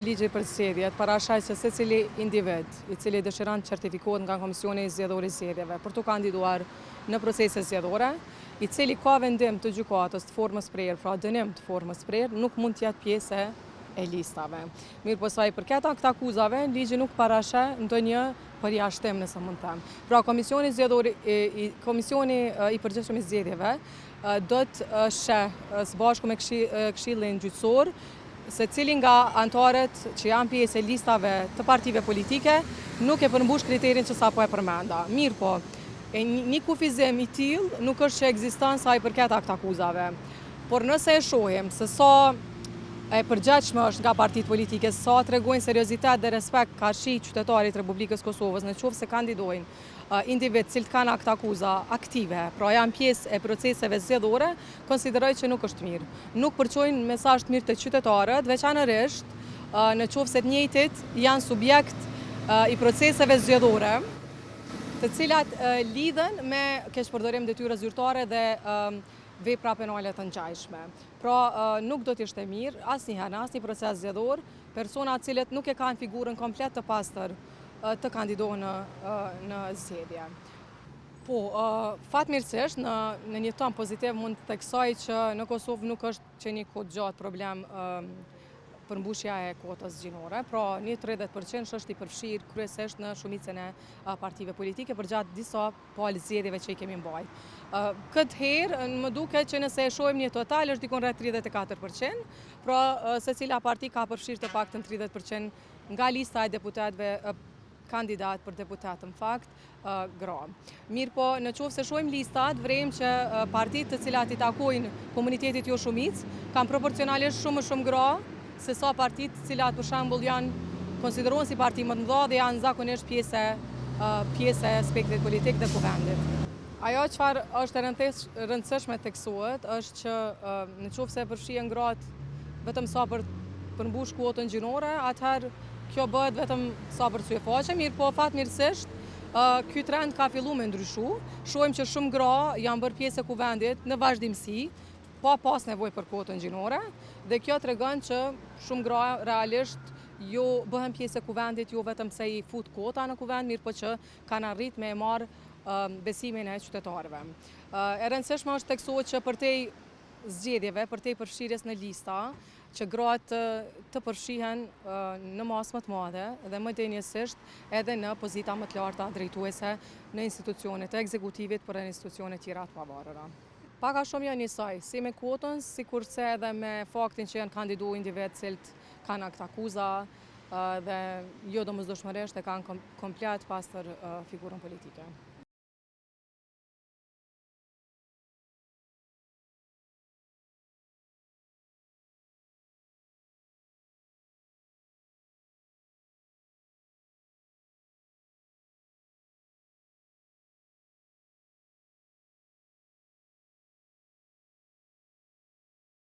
Ligji për zgjedhjet parashaj se secili individ i cili dëshiron të certifikohet nga Komisioni Zgjedhor i Zgjedhjeve për të kandiduar në procese zgjedhore, i cili ka vendim të gjykatës të formës prerë, pra dënim të formës prerë, nuk mund të jetë pjesë e listave. Mirë po sa i përket akuzave, ligji nuk parashaj ndonjë përjashtim, nëse mund të them. Pra Komisioni Zgjedhor Komisioni i Përgjithshëm i Zgjedhjeve do të sheh së bashku me Këshillin Gjyqësor se cili nga anëtarët që janë pjesë e listave të partive politike nuk e përmbush kriterin që sapo e përmenda. Mirë po, një kufizim i tillë nuk është që ekziston sa i përket akuzave. Por nëse e shohim se sa e përgjithshme është nga partitë politike, sa tregojnë seriozitet dhe respekt ka shi qytetarit Republikës Kosovës në qoftë se kandidojnë individ cilët kanë akuza aktive, pra janë pjesë e proceseve zgjedhore, konsideroj që nuk është mirë. Nuk përçojnë mesazh të mirë të qytetarët, veçanërisht në qoftë se të njëjtit janë subjekt i proceseve zgjedhore, të cilat lidhen me keqpërdorim detyra zyrtare dhe vepra penale të ngjashme. Pra nuk do të ishte mirë asnjëherë në asnjë proces zgjedhor persona të cilët nuk e kanë figurën komplet të pastër të kandidohen në zgjedhje. Po, fatmirësisht në një ton pozitiv mund të theksoj që në Kosovë nuk është që një kohë gjatë problem përmbushja e kotës gjinore, pra një 30% është i përfshirë kryesisht në shumicën e partive politike përgjatë disa palë zgjedhjeve që i kemi mbajtur. Këtë herë më duket që nëse e shohim një total është dikon rreth 34%, pra secila parti ka përfshirë të paktën 30% nga lista e deputetëve kandidat për deputet në fakt gra. Mirë po, në qoftë se shohim listat, vrejmë që partitë të cilat i takojnë komunitetit jo shumicë kanë proporcionalisht shumë gra se sa partitë të cilat për shembull janë konsiderohen si parti më të mëdha dhe janë zakonisht pjesë e spektrit politik dhe kuvendit. Ajo çfarë është e rëndësishme theksohet është që në qoftë se përfshihen gratë vetëm sa për përmbush kuotën gjinore, atëherë kjo bëhet vetëm sa për syfaqe, mirë po fatmirësisht ky trend ka filluar me ndryshu. Shohim që shumë gra janë bërë pjesë e kuvendit në vazhdimsi, pa pas nevojë për kuotën gjinore, dhe kjo tregon që shumë gra realisht jo bëhen pjesë e kuvendit jo vetëm se i fut kuota në kuvend, mirë po që kanë arrit me e marrë besimin e qytetarëve. E rëndësishme është theksohet që përtej zgjedhjeve, përtej përfshirjes në lista, që gratë të përfshihen në masë më të madhe dhe më denjësisht edhe në pozita më të larta drejtuese në institucionet e ekzekutivit për institucionet tjera të pavarura. Paka shumë janë njësoj, si me kuotën, si kurse edhe me faktin që janë kandidu individ cilët kanë akuza dhe jo domosdoshmërisht e kanë komplet pastër figurën politike.